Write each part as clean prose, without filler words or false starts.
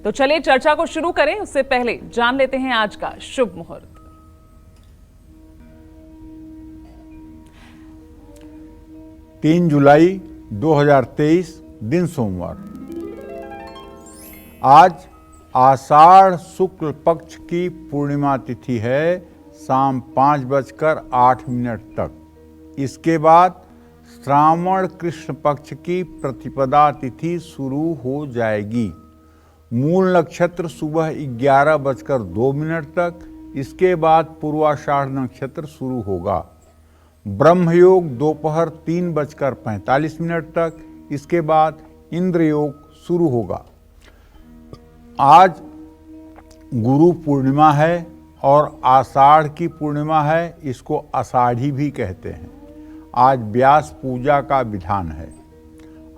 तो चलिए चर्चा को शुरू करें, उससे पहले जान लेते हैं आज का शुभ मुहूर्त। तीन जुलाई 2023 दिन सोमवार। आज आषाढ़ शुक्ल पक्ष की पूर्णिमा तिथि है शाम 5:08 तक। इसके बाद श्रावण कृष्ण पक्ष की प्रतिपदा तिथि शुरू हो जाएगी। मूल नक्षत्र सुबह 11:02 तक। इसके बाद पूर्वाषाढ़ नक्षत्र शुरू होगा। ब्रह्मयोग दोपहर 3:45 तक। इसके बाद इंद्र योग शुरू होगा। आज गुरु पूर्णिमा है और आषाढ़ की पूर्णिमा है, इसको आषाढ़ी भी कहते हैं। आज व्यास पूजा का विधान है।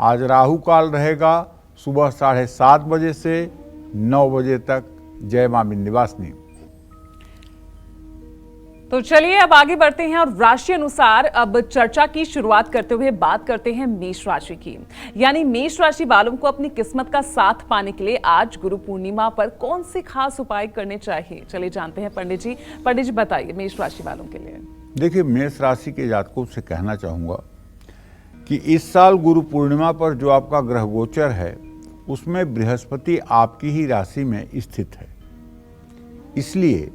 आज राहु काल रहेगा सुबह 7:30 बजे से 9 बजे तक। जय मां विंध्यवासिनी। तो चलिए अब आगे बढ़ते हैं और राशि अनुसार अब चर्चा की शुरुआत करते हुए बात करते हैं मेष राशि की। यानी मेष राशि वालों को अपनी किस्मत का साथ पाने के लिए आज गुरु पूर्णिमा पर कौन से खास उपाय करने चाहिए, चलिए जानते हैं पंडित जी। पंडित जी बताइए मेष राशि वालों के लिए। देखिए, मेष राशि के जातकों से कहना चाहूंगा कि इस साल गुरु पूर्णिमा पर जो आपका ग्रह गोचर है उसमें बृहस्पति आपकी ही राशि में स्थित है। इसलिए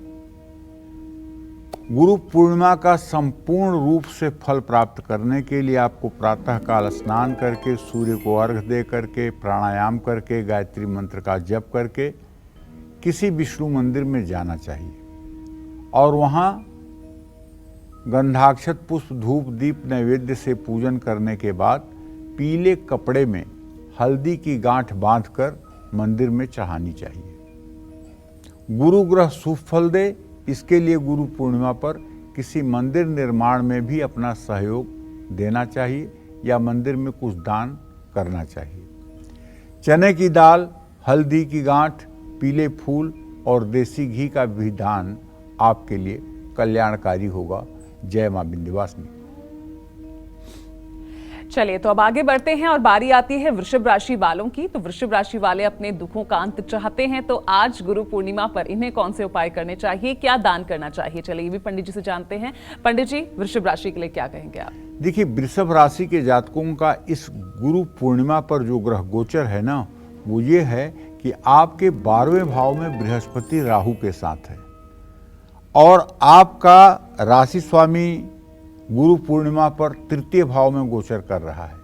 गुरु पूर्णिमा का संपूर्ण रूप से फल प्राप्त करने के लिए आपको प्रातःकाल स्नान करके, सूर्य को अर्घ्य दे करके, प्राणायाम करके, गायत्री मंत्र का जप करके किसी विष्णु मंदिर में जाना चाहिए और वहाँ गंधाक्षत पुष्प धूप दीप नैवेद्य से पूजन करने के बाद पीले कपड़े में हल्दी की गांठ बांधकर मंदिर में चढ़ानी चाहिए। गुरु ग्रह शुभ फल दे, इसके लिए गुरु पूर्णिमा पर किसी मंदिर निर्माण में भी अपना सहयोग देना चाहिए या मंदिर में कुछ दान करना चाहिए। चने की दाल, हल्दी की गांठ, पीले फूल और देसी घी का भी दान आपके लिए कल्याणकारी होगा। जय मां विंध्यवासिनी। चलिए तो अब आगे बढ़ते हैं और बारी आती है वृषभ राशि वालों की। तो वृषभ राशि वाले अपने दुखों का अंत चाहते हैं, तो आज गुरु पूर्णिमा पर इन्हें कौन से उपाय करने चाहिए, क्या दान करना चाहिए, चलिए ये भी पंडित जी से जानते हैं। पंडित जी, वृषभ राशि के लिए क्या कहेंगे आप? देखिए, वृषभ राशि के जातकों का इस गुरु पूर्णिमा पर जो ग्रह गोचर है ना, वो ये है कि आपके 12वें भाव में बृहस्पति राहु के साथ है और आपका राशि स्वामी गुरु पूर्णिमा पर तृतीय भाव में गोचर कर रहा है।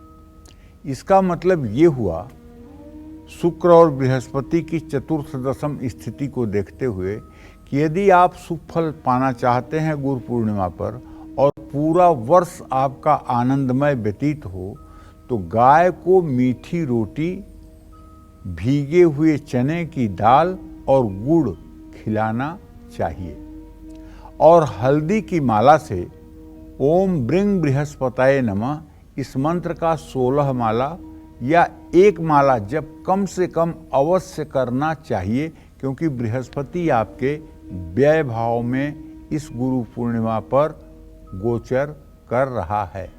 इसका मतलब ये हुआ, शुक्र और बृहस्पति की चतुर्थ दशम स्थिति को देखते हुए कि यदि आप शुभ फल पाना चाहते हैं गुरु पूर्णिमा पर और पूरा वर्ष आपका आनंदमय व्यतीत हो, तो गाय को मीठी रोटी, भीगे हुए चने की दाल और गुड़ खिलाना चाहिए और हल्दी की माला से ओम ब्रिंग बृहस्पतये नमः इस मंत्र का 16 माला या 1 माला जप कम से कम अवश्य करना चाहिए, क्योंकि बृहस्पति आपके व्यय भाव में इस गुरु पूर्णिमा पर गोचर कर रहा है।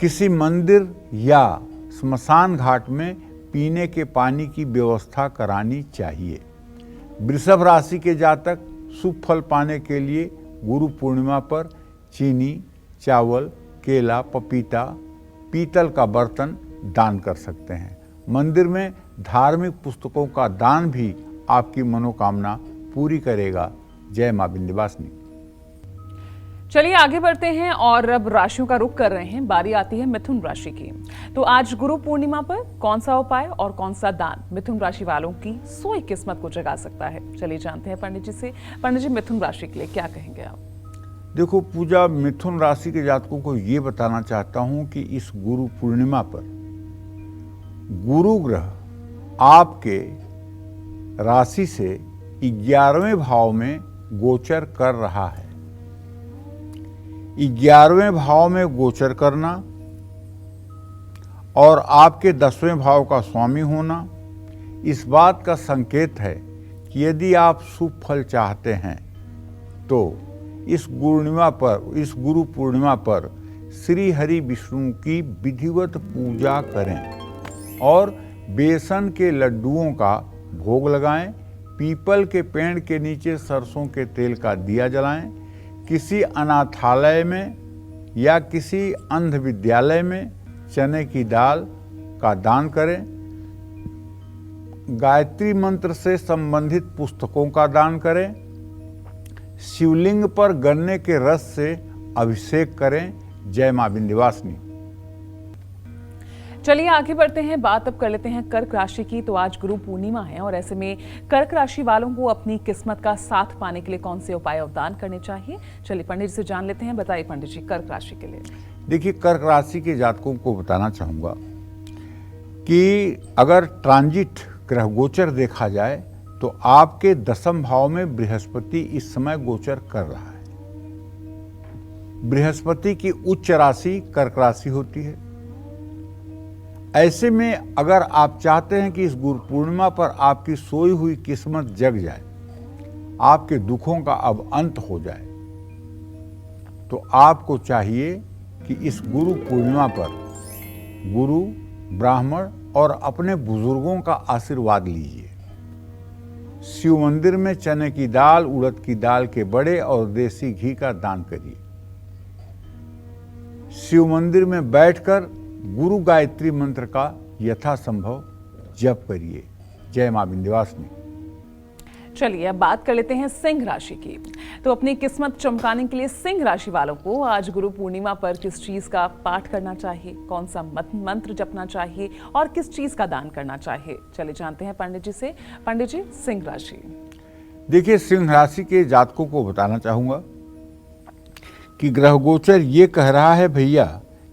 किसी मंदिर या स्मशान घाट में पीने के पानी की व्यवस्था करानी चाहिए। वृषभ राशि के जातक शुभ फल पाने के लिए गुरु पूर्णिमा पर चीनी, चावल, केला, पपीता, पीतल का बर्तन दान कर सकते हैं। मंदिर में धार्मिक पुस्तकों का दान भी आपकी मनोकामना पूरी करेगा। जय मां विंध्यवासिनी। चलिए आगे बढ़ते हैं और अब राशियों का रुख कर रहे हैं। बारी आती है मिथुन राशि की। तो आज गुरु पूर्णिमा पर कौन सा उपाय और कौन सा दान मिथुन राशि वालों की सोई किस्मत को जगा सकता है, चलिए जानते हैं पंडित जी से। पंडित जी, मिथुन राशि के लिए क्या कहेंगे आप? देखो पूजा, मिथुन राशि के जातकों को ये बताना चाहता हूं कि इस गुरु पूर्णिमा पर गुरु ग्रह आपके राशि से 11वें भाव में गोचर कर रहा है। 11वें भाव में गोचर करना और आपके 10वें भाव का स्वामी होना इस बात का संकेत है कि यदि आप शुभ फल चाहते हैं तो इस गुरु पूर्णिमा पर श्री हरि विष्णु की विधिवत पूजा करें और बेसन के लड्डुओं का भोग लगाएं, पीपल के पेड़ के नीचे सरसों के तेल का दिया जलाएं, किसी अनाथालय में या किसी अंध विद्यालय में चने की दाल का दान करें, गायत्री मंत्र से संबंधित पुस्तकों का दान करें, शिवलिंग पर गन्ने के रस से अभिषेक करें। जय मां विंध्यवासिनी। चलिए आगे बढ़ते हैं, बात अब कर लेते हैं कर्क राशि की। तो आज गुरु पूर्णिमा है और ऐसे में कर्क राशि वालों को अपनी किस्मत का साथ पाने के लिए कौन से उपाय अवदान करने चाहिए, चलिए पंडित जी से जान लेते हैं। बताइए पंडित जी, कर्क राशि के लिए। देखिए, कर्क राशि के जातकों को बताना चाहूंगा कि अगर ट्रांजिट ग्रह गोचर देखा जाए तो आपके दसम भाव में बृहस्पति इस समय गोचर कर रहा है। बृहस्पति की उच्च राशि कर्क राशि होती है। ऐसे में अगर आप चाहते हैं कि इस गुरु पूर्णिमा पर आपकी सोई हुई किस्मत जग जाए, आपके दुखों का अब अंत हो जाए, तो आपको चाहिए कि इस गुरु पूर्णिमा पर गुरु, ब्राह्मण और अपने बुजुर्गों का आशीर्वाद लीजिए। शिव मंदिर में चने की दाल, उड़द की दाल के बड़े और देसी घी का दान करिए। शिव मंदिर में बैठकर गुरु गायत्री मंत्र का यथासंभव जप करिए। जय मां विंध्यवासिनी। चलिए अब बात कर लेते हैं सिंह राशि की। तो अपनी किस्मत चमकाने के लिए सिंह राशि वालों को आज गुरु पूर्णिमा पर किस चीज का पाठ करना चाहिए, कौन सा मंत्र जपना चाहिए और किस चीज का दान करना चाहिए, चलिए जानते हैं पंडित जी से। पंडित जी, सिंह राशि। देखिए, सिंह राशि के जातकों को बताना चाहूंगा कि ग्रह गोचर ये कह रहा है भैया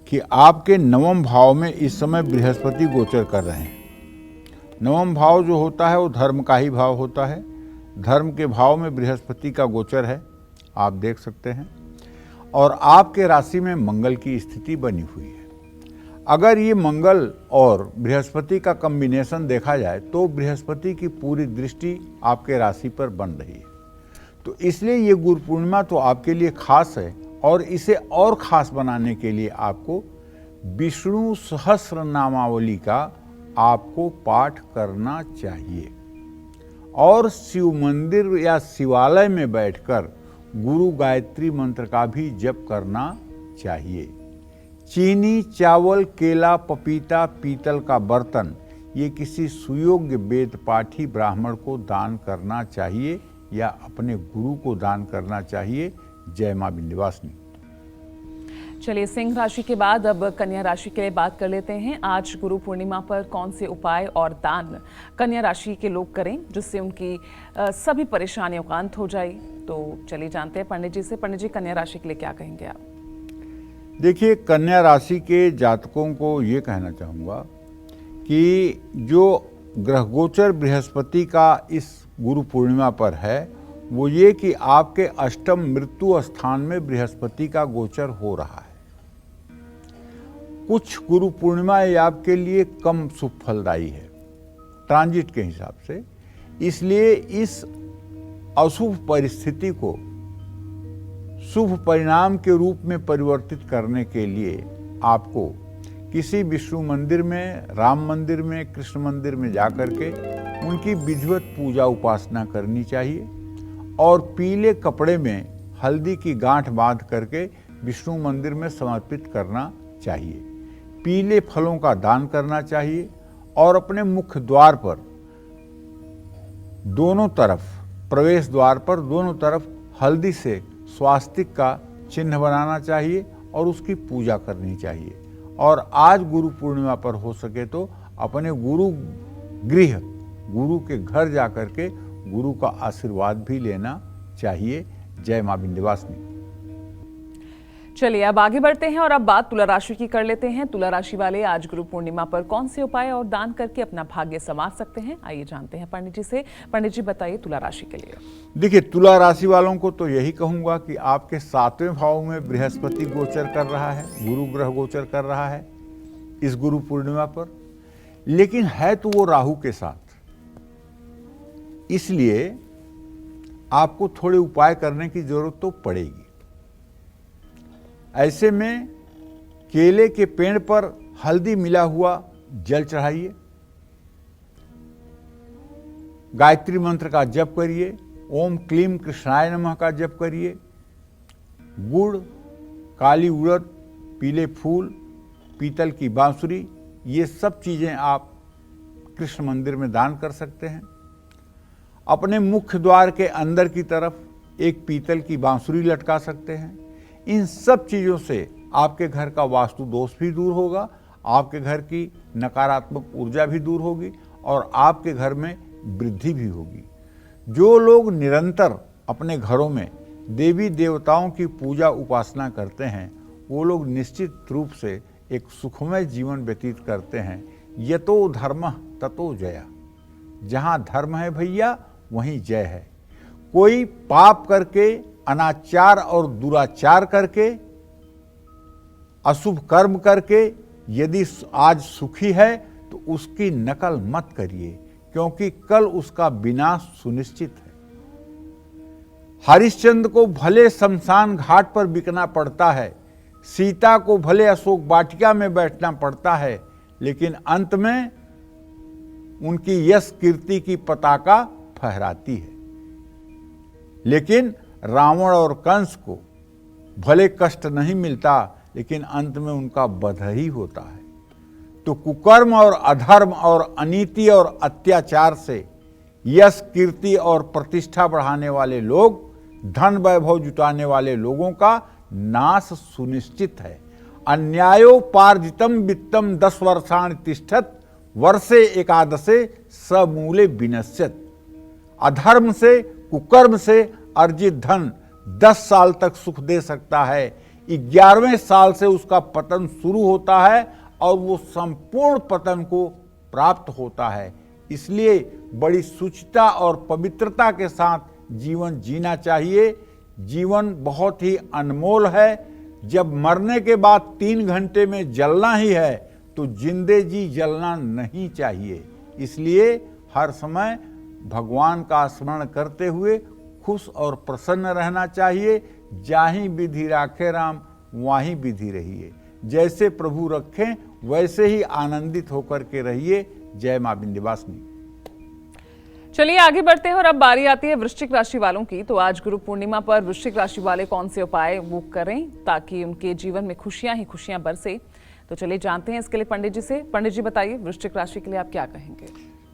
कि आपके नवम भाव में इस समय बृहस्पति गोचर कर रहे हैं। नवम भाव जो होता है वो धर्म का ही भाव होता है। धर्म के भाव में बृहस्पति का गोचर है, आप देख सकते हैं, और आपके राशि में मंगल की स्थिति बनी हुई है। अगर ये मंगल और बृहस्पति का कॉम्बिनेशन देखा जाए तो बृहस्पति की पूरी दृष्टि आपके राशि पर बन रही है। तो इसलिए ये गुरु पूर्णिमा तो आपके लिए खास है और इसे और खास बनाने के लिए आपको विष्णु सहस्र नामावली का आपको पाठ करना चाहिए और शिव मंदिर या शिवालय में बैठकर गुरु गायत्री मंत्र का भी जप करना चाहिए। चीनी, चावल, केला, पपीता, पीतल का बर्तन ये किसी सुयोग्य वेद पाठी ब्राह्मण को दान करना चाहिए या अपने गुरु को दान करना चाहिए। जय मां विंध्यवासिनी। चलिए सिंह राशि के बाद अब कन्या राशि के लिए बात कर लेते हैं। आज गुरु पूर्णिमा पर कौन से उपाय और दान कन्या राशि के लोग करें जिससे उनकी सभी परेशानियों का अंत हो जाए, तो चलिए जानते हैं पंडित जी से। पंडित जी, कन्या राशि के लिए क्या कहेंगे आप? देखिए, कन्या राशि के जातकों को ये कहना चाहूँगा कि जो ग्रह गोचर बृहस्पति का इस गुरु पूर्णिमा पर है वो ये कि आपके अष्टम मृत्यु स्थान में बृहस्पति का गोचर हो रहा है। कुछ गुरु पूर्णिमा आपके लिए कम शुभ फलदायी है ट्रांजिट के हिसाब से, इसलिए इस अशुभ परिस्थिति को शुभ परिणाम के रूप में परिवर्तित करने के लिए आपको किसी विष्णु मंदिर में, राम मंदिर में, कृष्ण मंदिर में जाकर के उनकी विधिवत पूजा उपासना करनी चाहिए और पीले कपड़े में हल्दी की गांठ बांध करके विष्णु मंदिर में समर्पित करना चाहिए। पीले फलों का दान करना चाहिए और अपने मुख्य द्वार पर दोनों तरफ, प्रवेश द्वार पर दोनों तरफ हल्दी से स्वास्तिक का चिन्ह बनाना चाहिए और उसकी पूजा करनी चाहिए। और आज गुरु पूर्णिमा पर हो सके तो अपने गुरु गृह, गुरु के घर जाकर के गुरु का आशीर्वाद भी लेना चाहिए। जय मां विंध्यवासिनी। चलिए अब आगे बढ़ते हैं और अब बात तुला राशि की कर लेते हैं। तुला राशि वाले आज गुरु पूर्णिमा पर कौन से उपाय और दान करके अपना भाग्य संवार सकते हैं, आइए जानते हैं पंडित जी से। पंडित जी बताइए तुला राशि के लिए। देखिए, तुला राशि वालों को तो यही कहूंगा कि आपके 7वें भाव में बृहस्पति गोचर कर रहा है, गुरु ग्रह गोचर कर रहा है इस गुरु पूर्णिमा पर, लेकिन है तो वो राहु के साथ, इसलिए आपको थोड़े उपाय करने की जरूरत तो पड़ेगी। ऐसे में केले के पेड़ पर हल्दी मिला हुआ जल चढ़ाइए, गायत्री मंत्र का जप करिए, ओम क्लीम कृष्णाय नमः का जप करिए, गुड़, काली उड़द, पीले फूल, पीतल की बांसुरी, ये सब चीज़ें आप कृष्ण मंदिर में दान कर सकते हैं। अपने मुख्य द्वार के अंदर की तरफ एक पीतल की बांसुरी लटका सकते हैं। इन सब चीज़ों से आपके घर का वास्तु दोष भी दूर होगा, आपके घर की नकारात्मक ऊर्जा भी दूर होगी और आपके घर में वृद्धि भी होगी। जो लोग निरंतर अपने घरों में देवी देवताओं की पूजा उपासना करते हैं, वो लोग निश्चित रूप से एक सुखमय जीवन व्यतीत करते हैं। यतो धर्मः ततो जया। जहाँ धर्म है भैया, वहीं जय है। कोई पाप करके, अनाचार और दुराचार करके, अशुभ कर्म करके यदि आज सुखी है तो उसकी नकल मत करिए, क्योंकि कल उसका विनाश सुनिश्चित है। हरिश्चंद्र को भले शमशान घाट पर बिकना पड़ता है, सीता को भले अशोक वाटिका में बैठना पड़ता है, लेकिन अंत में उनकी यश कीर्ति की पताका फहराती है। लेकिन रावण और कंस को भले कष्ट नहीं मिलता, लेकिन अंत में उनका वध ही होता है। तो कुकर्म और अधर्म और अनीति और अत्याचार से यश कीर्ति और प्रतिष्ठा बढ़ाने वाले लोग, धन वैभव जुटाने वाले लोगों का नाश सुनिश्चित है। अन्यायोपार्जितम वित्तम 10 वर्षाणि तिष्ठत, वर्षे एकादशे समूले विनश्यत। अधर्म से, कुकर्म से अर्जित धन 10 साल तक सुख दे सकता है, 11वें साल से उसका पतन शुरू होता है और वो संपूर्ण पतन को प्राप्त होता है। इसलिए बड़ी शुचिता और पवित्रता के साथ जीवन जीना चाहिए। जीवन बहुत ही अनमोल है। जब मरने के बाद 3 घंटे में जलना ही है तो जिंदे जी जलना नहीं चाहिए। इसलिए हर समय भगवान का स्मरण करते हुए खुश और प्रसन्न रहना चाहिए। जाहि विधि राखे राम, वाहीं विधि रहिए। जैसे प्रभु रखें वैसे ही आनंदित होकर के रहिए। जय मां विंध्यवासिनी। चलिए आगे बढ़ते हैं और अब बारी आती है वृश्चिक राशि वालों की। तो आज गुरु पूर्णिमा पर वृश्चिक राशि वाले कौन से उपाय वो करें ताकि उनके जीवन में खुशियां ही खुशियां बरसे। तो चलिए जानते हैं इसके लिए पंडित जी से। पंडित जी बताइए, वृश्चिक राशि के लिए आप क्या कहेंगे?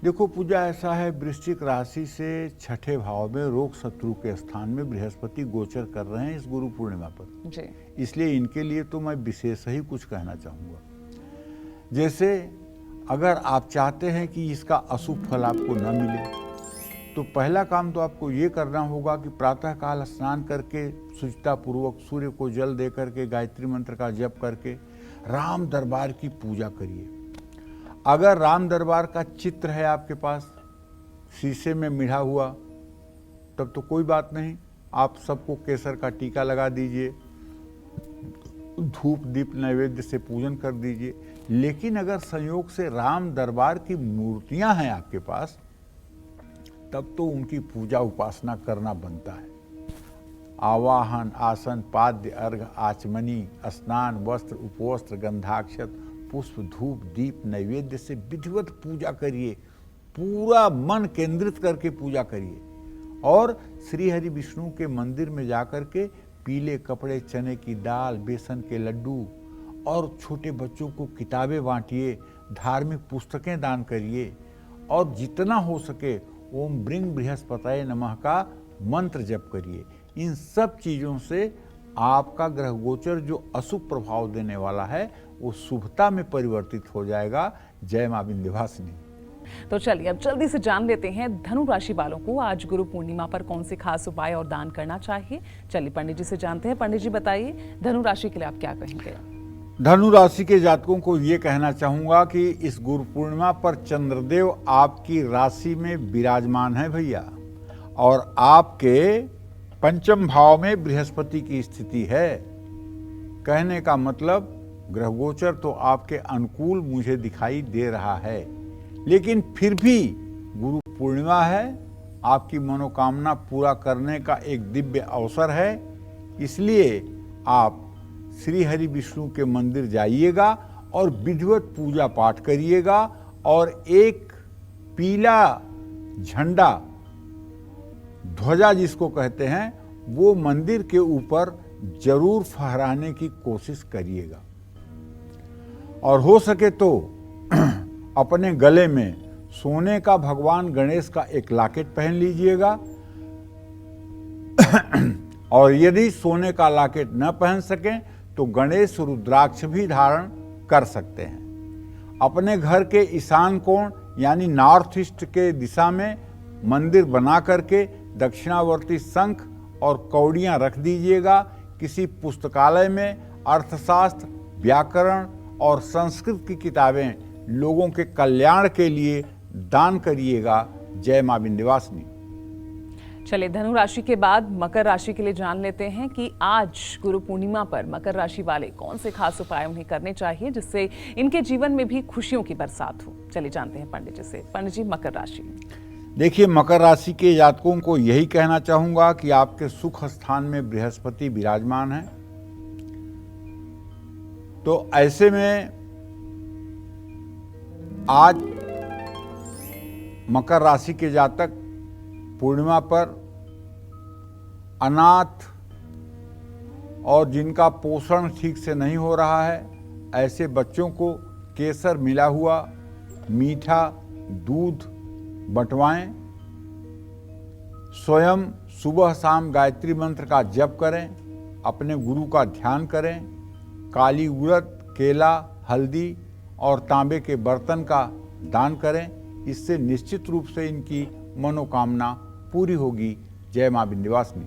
देखो पूजा, ऐसा है, वृश्चिक राशि से 6ठे भाव में रोग शत्रु के स्थान में बृहस्पति गोचर कर रहे हैं इस गुरु पूर्णिमा पर जी। इसलिए इनके लिए तो मैं विशेष ही कुछ कहना चाहूँगा। जैसे अगर आप चाहते हैं कि इसका अशुभ फल आपको न मिले, तो पहला काम तो आपको ये करना होगा कि प्रातःकाल स्नान करके शुचितापूर्वक सूर्य को जल दे करके गायत्री मंत्र का जप करके राम दरबार की पूजा करिए। अगर राम दरबार का चित्र है आपके पास शीशे में मिढ़ा हुआ, तब तो कोई बात नहीं, आप सबको केसर का टीका लगा दीजिए, धूप दीप नैवेद्य से पूजन कर दीजिए। लेकिन अगर संयोग से राम दरबार की मूर्तियां हैं आपके पास, तब तो उनकी पूजा उपासना करना बनता है। आवाहन, आसन, पाद्य, अर्घ, आचमनी, स्नान, वस्त्र, उपवस्त्र, गंधाक्षत, पुष्प, धूप, दीप, नैवेद्य से विधिवत पूजा करिए। पूरा मन केंद्रित करके पूजा करिए और श्री हरि विष्णु के मंदिर में जाकर के पीले कपड़े, चने की दाल, बेसन के लड्डू और छोटे बच्चों को किताबें बांटिए, धार्मिक पुस्तकें दान करिए और जितना हो सके ओम ब्रिंग बृहस्पतये नमः का मंत्र जप करिए। इन सब चीज़ों से आपका ग्रह गोचर जो अशुभ प्रभाव देने वाला है वो शुभता में परिवर्तित हो जाएगा। जय मां विंध्यवासिनी। तो चलिए अब जल्दी से जान लेते हैं धनु राशि वालों को आज गुरु पूर्णिमा पर कौन से खास उपाय और दान करना चाहिए। चलिए पंडित जी से जानते हैं। पंडित जी बताइए, धनु राशि के लिए आप क्या कहेंगे? धनु राशि के जातकों को ये कहना चाहूँगा कि इस गुरु पूर्णिमा पर चंद्रदेव आपकी राशि में विराजमान है भैया, और आपके पंचम भाव में बृहस्पति की स्थिति है। कहने का मतलब ग्रह गोचर तो आपके अनुकूल मुझे दिखाई दे रहा है, लेकिन फिर भी गुरु पूर्णिमा है, आपकी मनोकामना पूरा करने का एक दिव्य अवसर है। इसलिए आप श्री हरि विष्णु के मंदिर जाइएगा और विधिवत पूजा पाठ करिएगा और एक पीला झंडा, ध्वजा जिसको कहते हैं, वो मंदिर के ऊपर जरूर फहराने की कोशिश करिएगा। और हो सके तो अपने गले में सोने का भगवान गणेश का एक लॉकेट पहन लीजिएगा। और यदि सोने का लॉकेट न पहन सकें तो गणेश रुद्राक्ष भी धारण कर सकते हैं। अपने घर के ईशान कोण यानी नॉर्थ ईस्ट के दिशा में मंदिर बना करके दक्षिणावर्ती शंख और कौड़ियां रख दीजिएगा। किसी पुस्तकालय में अर्थशास्त्र, व्याकरण और संस्कृत की किताबें लोगों के कल्याण के लिए दान करिएगा। जय मां विंध्यवासिनी। चलिए, धनु राशि के बाद मकर राशि के लिए जान लेते हैं कि आज गुरु पूर्णिमा पर मकर राशि वाले कौन से खास उपाय उन्हें करने चाहिए जिससे इनके जीवन में भी खुशियों की बरसात हो। चलिए जानते हैं पंडित जी से। पंडित जी, मकर राशि। देखिए, मकर राशि के जातकों को यही कहना चाहूंगा कि आपके सुख स्थान में बृहस्पति विराजमान है, तो ऐसे में आज मकर राशि के जातक पूर्णिमा पर अनाथ और जिनका पोषण ठीक से नहीं हो रहा है, ऐसे बच्चों को केसर मिला हुआ मीठा दूध बंटवाएं। स्वयं सुबह शाम गायत्री मंत्र का जप करें, अपने गुरु का ध्यान करें, काली उड़द, केला, हल्दी और तांबे के बर्तन का दान करें। इससे निश्चित रूप से इनकी मनोकामना पूरी होगी। जय मां विंध्यवासिनी।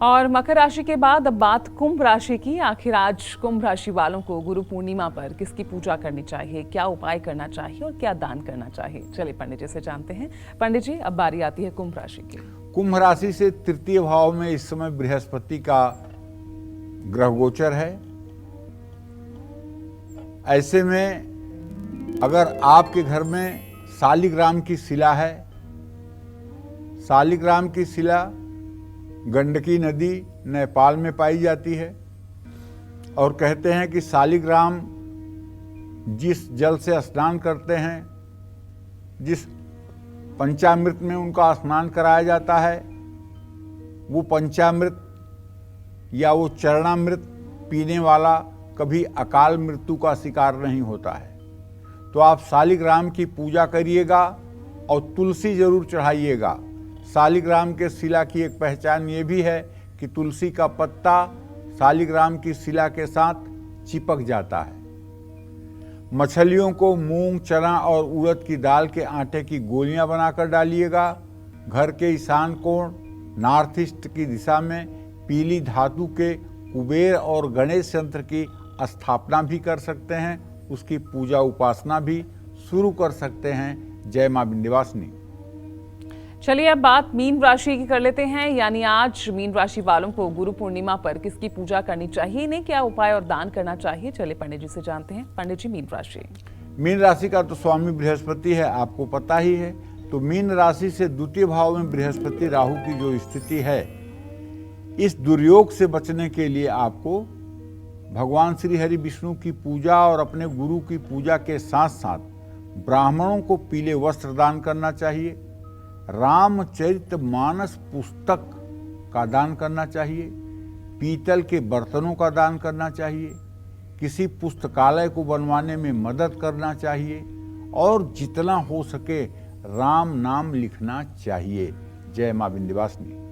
और मकर राशि के बाद अब बात कुंभ राशि की। आखिर आज कुंभ राशि वालों को गुरु पूर्णिमा पर किसकी पूजा करनी चाहिए, क्या उपाय करना चाहिए और क्या दान करना चाहिए? चलिए पंडित जी से जानते हैं। पंडित जी, अब बारी आती है कुंभ राशि की। कुंभ राशि से तृतीय भाव में इस समय बृहस्पति का ग्रह गोचर है। ऐसे में अगर आपके घर में शालिग्राम की शिला है, शालिग्राम की शिला गंडकी नदी नेपाल में पाई जाती है और कहते हैं कि शालिग्राम जिस जल से स्नान करते हैं, जिस पंचामृत में उनका स्नान कराया जाता है, वो पंचामृत या वो चरणामृत पीने वाला कभी अकाल मृत्यु का शिकार नहीं होता है। तो आप शालिग्राम की पूजा करिएगा और तुलसी जरूर चढ़ाइएगा। शालिग्राम के शिला की एक पहचान ये भी है कि तुलसी का पत्ता शालिग्राम की शिला के साथ चिपक जाता है। मछलियों को मूंग, चना और उड़द की दाल के आटे की गोलियां बनाकर डालिएगा। घर के ईशान कोण नॉर्थ ईस्ट की दिशा में पीली धातु के कुबेर और गणेश यंत्र की स्थापना भी कर सकते हैं, उसकी पूजा उपासना भी शुरू कर सकते हैं। जय मां विंध्यवासिनी। चलिए अब बात मीन राशि की कर लेते हैं। यानी आज मीन राशि वालों को गुरु पूर्णिमा पर किसकी पूजा करनी चाहिए, इन्हें क्या उपाय और दान करना चाहिए? चलिए पंडित जी से जानते हैं। पंडित जी, मीन राशि। मीन राशि का तो स्वामी बृहस्पति है, आपको पता ही है। तो मीन राशि से द्वितीय भाव में बृहस्पति राहु की जो स्थिति है, इस दुर्योग से बचने के लिए आपको भगवान श्री हरि विष्णु की पूजा और अपने गुरु की पूजा के साथ साथ ब्राह्मणों को पीले वस्त्र दान करना चाहिए। रामचरितमानस पुस्तक का दान करना चाहिए। पीतल के बर्तनों का दान करना चाहिए। किसी पुस्तकालय को बनवाने में मदद करना चाहिए और जितना हो सके राम नाम लिखना चाहिए। जय मां विंध्यवासिनी।